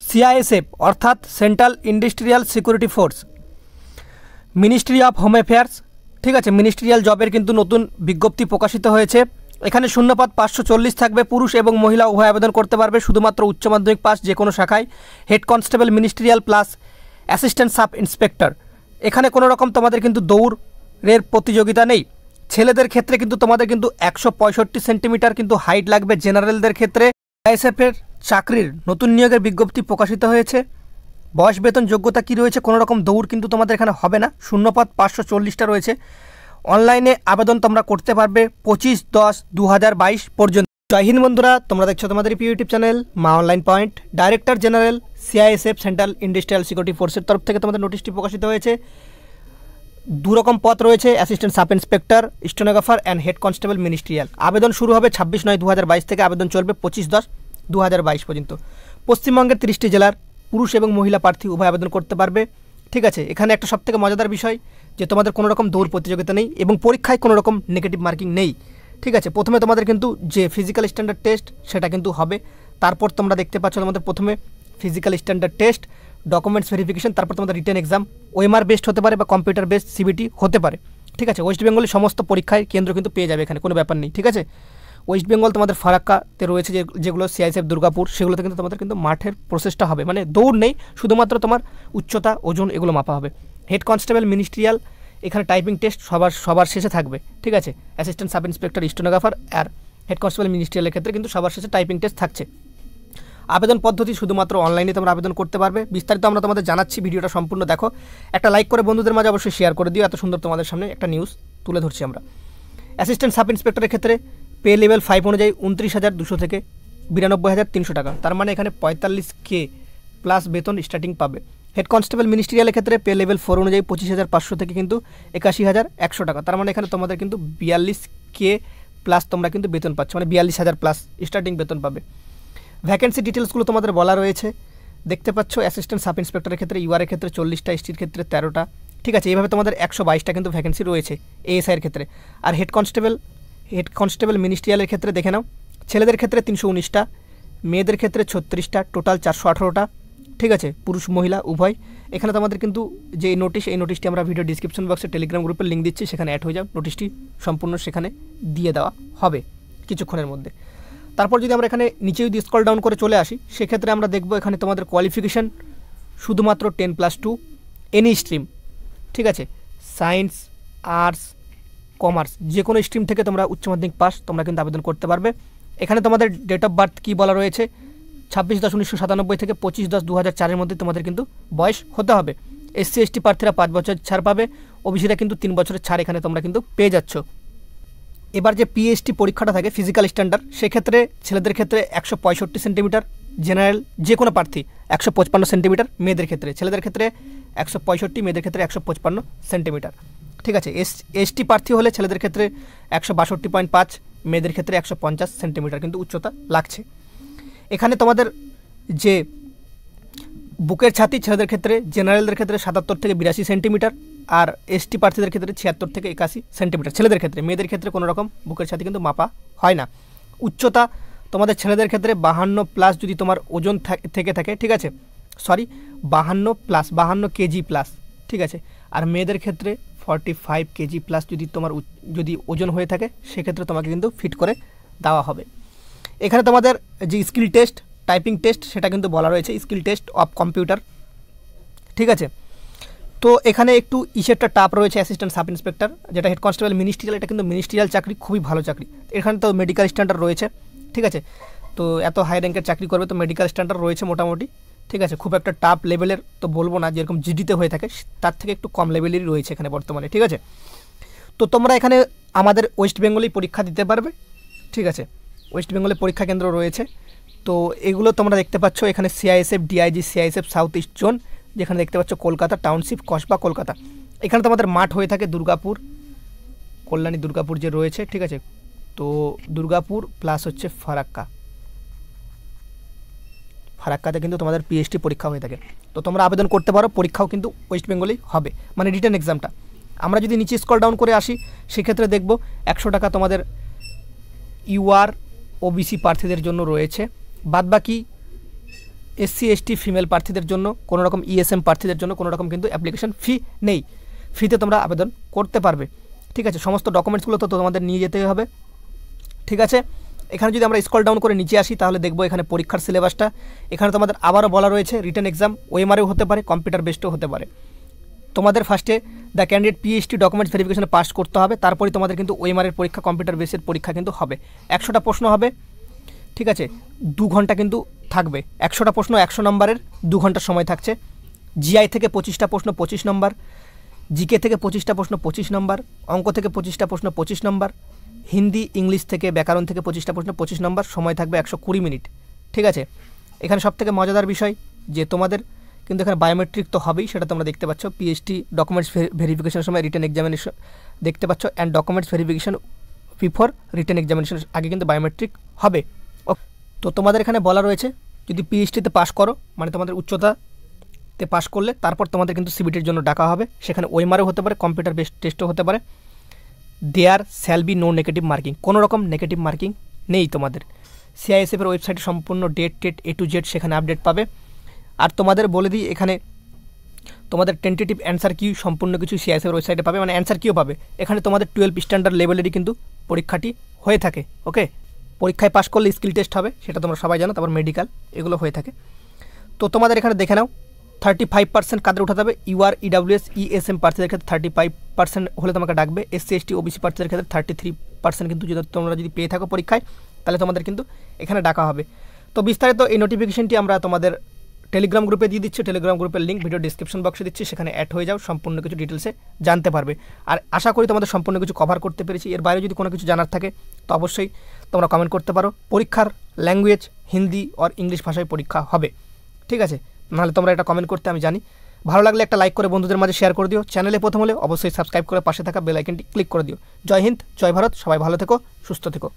CISF অর্থাৎ central industrial security force, ministry of home affairs, ঠিক আছে, মিনিস্ট্রিয়াল জবের কিন্তু নতুন বিজ্ঞপ্তি প্রকাশিত হয়েছে। এখানে শূন্যপদ 540 থাকবে, পুরুষ এবং মহিলা উভয় আবেদন করতে পারবে, শুধুমাত্র উচ্চ মাধ্যমিক পাস যে কোনো শাখায়। Head constable ministerial plus assistant sub inspector. এখানে কোনো রকম তোমাদের কিন্তু দৌড়ের প্রতিযোগিতা নেই। ছেলেদের ক্ষেত্রে কিন্তু তোমাদের কিন্তু 165 সেন্টিমিটার কিন্তু হাইট লাগবে জেনারেলদের ক্ষেত্রে। সিআইএসএফের চাকরির নতুন নিয়োগের বিজ্ঞপ্তি প্রকাশিত হয়েছে। বয়স, বেতন, যোগ্যতা কী রয়েছে, কোনো রকম দৌড় কিন্তু তোমাদের এখানে হবে না। শূন্যপদ 540টা রয়েছে। অনলাইনে আবেদন তোমরা করতে পারবে 25/10/2022 পর্যন্ত। জয় হিন্দ বন্ধুরা, তোমরা দেখছো তোমাদের ইউটিউব চ্যানেল মা online point. Director general CISF central industrial security ফোর্সের তরফ থেকে তোমাদের নোটিশটি প্রকাশিত হয়েছে। দুরকম পদ রয়েছে, assistant sub inspector, stenographer and head constable ministerial. আবেদন শুরু হবে 26/9/2022 থেকে, আবেদন চলবে 25/10/2022 পর্যন্ত। পশ্চিমবঙ্গের 30টি জেলার পুরুষ এবং মহিলা প্রার্থী উভয় আবেদন করতে পারবে, ঠিক আছে। এখানে একটা সবথেকে মজাদার বিষয় যে তোমাদের কোনো রকম দৌড় প্রতিযোগিতা নেই এবং পরীক্ষায় কোনো রকম নেগেটিভ মার্কিং নেই, ঠিক আছে। প্রথমে তোমাদের কিন্তু যে ফিজিক্যাল স্ট্যান্ডার্ড টেস্ট সেটা কিন্তু হবে, তারপর তোমরা দেখতে পাচ্ছ তোমাদের প্রথমে physical standard test, documents verification, তারপর তোমাদের রিটেন এক্সাম, ওএমআর বেসড হতে পারে বা কম্পিউটার বেসড সিবিটি হতে পারে, ঠিক আছে। ওয়েস্ট বেঙ্গলের সমস্ত পরীক্ষায় কেন্দ্র কিন্তু পেয়ে যাবে, এখানে কোনো ব্যাপার নেই, ঠিক আছে। ওয়েস্ট বেঙ্গল তোমাদের ফারাক্কাতে রয়েছে যেগুলো সিআইএসএফ দুর্গাপুর, সেগুলোতে কিন্তু তোমাদের কিন্তু মাঠের প্রসেসটা হবে, মানে দৌড় নেই, শুধুমাত্র তোমার উচ্চতা, ওজন এগুলো মাপা হবে। হেড কনস্টেবল মিনিস্ট্রিয়াল, এখানে টাইপিং টেস্ট সবার শেষে থাকবে, ঠিক আছে। অ্যাসিস্ট্যান্ট সাব ইন্সপেক্টর, স্টেনোগ্রাফার আর হেড কনস্টেবল মিনিস্ট্রিয়ালের ক্ষেত্রে কিন্তু সবার শেষে টাইপিং টেস্ট থাকছে। আবেদন পদ্ধতি শুধুমাত্র অনলাইনে তোমরা আবেদন করতে পারবে। বিস্তারিত আমরা তোমাদের জানাচ্ছি, ভিডিওটা সম্পূর্ণ দেখো। একটা লাইক করে বন্ধুদের মাঝে অবশ্যই শেয়ার করে দিও, এত সুন্দর তোমাদের সামনে একটা নিউজ তুলে ধরছি আমরা। অ্যাসিস্ট্যান্ট সাব ইন্সপেক্টরের ক্ষেত্রে পে লেভেল 5 অনুযায়ী 29,200 থেকে 92,300 টাকা, তার মানে এখানে 45K প্লাস বেতন স্টার্টিং পাবে। হেড কনস্টেবল মিনিস্ট্রিয়ালের ক্ষেত্রে পে লেভেল 4 অনুযায়ী 25,500 থেকে কিন্তু 81,100 টাকা, তার মানে এখানে তোমাদের কিন্তু 42K প্লাস তোমরা কিন্তু বেতন পাচ্ছ, মানে 42,000 প্লাস স্টার্টিং বেতন পাবে। ভ্যাকেন্সি ডিটেলসগুলো তোমাদের বলা রয়েছে, দেখতে পাচ্ছ। অ্যাসিস্ট্যান্ট সাব ইন্সপেক্টরের ক্ষেত্রে ইউআরের ক্ষেত্রে 40টা, এসটির ক্ষেত্রে 13টা, ঠিক আছে। এইভাবে তোমাদের 122টা কিন্তু ভ্যাকেন্সি রয়েছে এএসআইয়ের ক্ষেত্রে। আর হেড কনস্টেবল মিনিস্ট্রিয়ালের ক্ষেত্রে দেখে নাও, ছেলেদের ক্ষেত্রে 319টা, মেয়েদের ক্ষেত্রে 36টা, টোটাল 418টা, ঠিক আছে, পুরুষ মহিলা উভয়। এখানে তোমাদের কিন্তু যে এই নোটিশটি আমরা ভিডিও ডিসক্রিপশন বক্সে টেলিগ্রাম গ্রুপের লিঙ্ক দিচ্ছি, সেখানে অ্যাড হয়ে যাও, নোটিশটি সম্পূর্ণ সেখানে দিয়ে দেওয়া হবে কিছুক্ষণের মধ্যে। তারপর যদি আমরা এখানে নিচে যদি স্ক্রল ডাউন করে চলে আসি, সেক্ষেত্রে আমরা দেখব এখানে তোমাদের কোয়ালিফিকেশান শুধুমাত্র 10+2 এনি স্ট্রিম, ঠিক আছে। সায়েন্স, আর্টস, কমার্স যে কোনো স্ট্রিম থেকে তোমরা উচ্চ মাধ্যমিক পাস তোমরা কিন্তু আবেদন করতে পারবে। এখানে তোমাদের ডেট অফ বার্থ কী বলা রয়েছে, 26/10/1997 থেকে 25/10/2004 মধ্যে তোমাদের কিন্তু বয়স হতে হবে। এসসি এসটি প্রার্থীরা 5 বছর ছাড় পাবে, ওবিসিরা কিন্তু 3 বছরের ছাড় এখানে তোমরা কিন্তু পেয়ে যাচ্ছ। এবার যে পিএইচটি পরীক্ষাটা থাকে ফিজিক্যাল স্ট্যান্ডার্ড, সেক্ষেত্রে ছেলেদের ক্ষেত্রে 165 সেন্টিমিটার, জেনারেল যে কোনো প্রার্থী 155 সেন্টিমিটার, মেয়েদের ক্ষেত্রে ছেলেদের ক্ষেত্রে 165, মেয়েদের ক্ষেত্রে 155 সেন্টিমিটার, ঠিক আছে। এসটি প্রার্থী হলে ছেলেদের ক্ষেত্রে 162.5, মেয়েদের ক্ষেত্রে 150 সেন্টিমিটার কিন্তু উচ্চতা লাগছে। এখানে তোমাদের যে বুকের ছাতি ছেলেদের ক্ষেত্রে, জেনারেলদের ক্ষেত্রে 77 থেকে 82 সেন্টিমিটার, আর এসটি প্রার্থীদের ক্ষেত্রে 76 থেকে 81 সেন্টিমিটার ছেলেদের ক্ষেত্রে। মেয়েদের ক্ষেত্রে কোনো রকম বুকের ছাতি কিন্তু মাপা হয় না। উচ্চতা তোমাদের ছেলেদের ক্ষেত্রে 52+ যদি তোমার ওজন থেকে থাকে, ঠিক আছে, 52 কেজি প্লাস, ঠিক আছে। আর মেয়েদের ক্ষেত্রে 45 কেজি প্লাস যদি ওজন হয়ে থাকে, সেক্ষেত্রে তোমাকে কিন্তু ফিট করে দেওয়া হবে। এখানে তোমাদের যে স্কিল টেস্ট, টাইপিং টেস্ট সেটা কিন্তু বলা রয়েছে, স্কিল টেস্ট অফ কম্পিউটার, ঠিক আছে। তো এখানে একটু ইসেরটা টাপ রয়েছে অ্যাসিস্ট্যান্ট সাব ইন্সপেক্টর, যেটা হেড কনস্টেবল মিনিস্ট্রিয়াল, এটা কিন্তু মিনিস্ট্রিয়াল চাকরি, খুবই ভালো চাকরি। এখানে তো মেডিকেল স্ট্যান্ডার্ড রয়েছে, ঠিক আছে। তো এত হাই র্যাঙ্কের চাকরি করবে তো মেডিকেল স্ট্যান্ডার্ড রয়েছে মোটামুটি, ঠিক আছে। খুব একটা টাপ লেভেলের তো বলবো না, যেরকম জিডিতে হয়ে থাকে তার থেকে একটু কম লেভেলেরই রয়েছে এখানে বর্তমানে, ঠিক আছে। তো তোমরা এখানে আমাদের ওয়েস্ট বেঙ্গলেই পরীক্ষা দিতে পারবে, ঠিক আছে। ওয়েস্ট বেঙ্গলে পরীক্ষা কেন্দ্র রয়েছে। তো এগুলো তোমরা দেখতে পাচ্ছ, এখানে CISF DIG, CISF south east zone, যেখানে দেখতে পাচ্ছ কলকাতা টাউনশিপ, কসবা কলকাতা। এখানে তোমাদের মাঠ হয়ে থাকে দুর্গাপুর, কল্যাণী দুর্গাপুর যে রয়েছে, ঠিক আছে। তো দুর্গাপুর প্লাস হচ্ছে ফারাক্কাতে কিন্তু তোমাদের পিএইচডি পরীক্ষা হয়ে থাকে। তো তোমরা আবেদন করতে পারো, পরীক্ষাও কিন্তু ওয়েস্ট বেঙ্গলেই হবে, মানে রিটেন এক্সামটা। আমরা যদি নিচে স্ক্রল ডাউন করে আসি, সেক্ষেত্রে দেখব 100 টাকা তোমাদের ইউআর ওবিসি প্রার্থীদের জন্য রয়েছে, বাদবাকি SC ST ফিমেল প্রার্থীদের জন্য কোনো রকম ESM প্রার্থীদের জন্য কোনো রকম কিন্তু অ্যাপ্লিকেশন ফি নেই, ফ্রিতে তোমরা আবেদন করতে পারবে। ঠিক আছে, সমস্ত ডকুমেন্টসগুলো তো তোমাদের নিয়ে যেতে হবে। ঠিক আছে, এখানে যদি আমরা স্ক্রল ডাউন করে নিচে আসি তাহলে দেখবো এখানে পরীক্ষার সিলেবাসটা। এখানে তোমাদের আবারও বলা রয়েছে রিটেন এক্সাম OMRও হতে পারে, কম্পিউটার বেসডও হতে পারে। তোমাদের ফার্স্টে দ্য ক্যান্ডিডেট PhD ডকুমেন্টস ভেরিফিকেশনে পাস করতে হবে, তারপরে তোমাদের কিন্তু OMR পরীক্ষা, কম্পিউটার বেসের পরীক্ষা কিন্তু হবে। 100টা প্রশ্ন হবে। ঠিক আছে, 2 ঘন্টা কিন্তু থাকবে। 100টা প্রশ্ন 100 নম্বরের, 2 ঘন্টার সময় থাকছে। GI থেকে 25টা প্রশ্ন 25 নম্বর, GK থেকে 25টা প্রশ্ন 25 নম্বর, অঙ্ক থেকে 25টা প্রশ্ন 25 নম্বর, হিন্দি ইংলিশ থেকে ব্যাকরণ থেকে 25টা প্রশ্ন 25 নম্বর, সময় থাকবে 120 মিনিট। ঠিক আছে, এখানে সবথেকে মজাদার বিষয় যে তোমাদের কিন্তু এখানে বায়োমেট্রিক তো হবেই, সেটা তোমরা দেখতে পাচ্ছ। PhD ডকুমেন্টস ভেরিফিকেশনের সময় রিটেন এক্সামিনেশন দেখতে পাচ্ছ, and documents verification before written examination আগে কিন্তু বায়োমেট্রিক হবে। তো তোমাদের এখানে বলা রয়েছে যদি PhDতে পাস করো, মানে তোমাদের উচ্চতাতে পাস করলে তারপর তোমাদের কিন্তু CBTর জন্য ডাকা হবে। সেখানে OMRও হতে পারে, কম্পিউটার বেসড টেস্টও হতে পারে। There shall be no negative marking, কোনো রকম নেগেটিভ মার্কিং নেই তোমাদের। CISF এর ওয়েবসাইটে সম্পূর্ণ ডেট A to Z সেখানে আপডেট পাবে। আর তোমাদের বলে দিই এখানে তোমাদের টেন্টেটিভ অ্যান্সার কি সম্পূর্ণ কিছু CISF এর ওয়েবসাইটে পাবে, মানে অ্যান্সার কিও পাবে। এখানে তোমাদের 12 স্ট্যান্ডার্ড লেভেলেরই কিন্তু পরীক্ষাটি হয়ে থাকে। ওকে, পরীক্ষায় পাস করলে স্কিল টেস্ট হবে, সেটা তোমরা সবাই জানো, তারপর মেডিকেল, এগুলো হয়ে থাকে। তো তোমাদের এখানে দেখে নাও 35% কাদের উঠাতে হবে। UR EWS ESM প্রার্থীদের ক্ষেত্রে 35% হলে তোমাকে ডাকবে। SC ST OBC প্রার্থীদের ক্ষেত্রে 33% কিন্তু তোমরা যদি পেয়ে থাকো পরীক্ষায়, তাহলে তোমাদের কিন্তু এখানে ডাকা হবে। তো বিস্তারিত এই নোটিফিকেশনটি আমরা তোমাদের টেলিগ্রাম গ্রুপে দিয়ে দিচ্ছি। টেলিগ্রাম গ্রুপের লিঙ্ক ভিডিও ডিসক্রিপশন বক্সে দিচ্ছি, সেখানে অ্যাড হয়ে যাও, সম্পূর্ণ কিছু ডিটেলসে জানতে পারবে। আর আশা করি তোমাদের সম্পূর্ণ কিছু কভার করতে পেরেছি। এর বাইরে যদি কোনো কিছু জানার থাকে তো অবশ্যই তোমরা কমেন্ট করতে পারো। পরীক্ষার ল্যাঙ্গুয়েজ হিন্দি আর ইংলিশ ভাষায় পরীক্ষা হবে। ঠিক আছে, নাহলে তোমরা এটা কমেন্ট করতে আমি জানি। ভালো লাগলে একটা লাইক করে বন্ধুদের মাঝে শেয়ার করে দিও। চ্যানেলে প্রথম হলে অবশ্যই সাবস্ক্রাইব করে পাশে থাকা বেল আইকনটি ক্লিক করে দিও। জয় হিন্দ, জয় ভারত, সবাই ভালো থেকো, সুস্থ থেকো।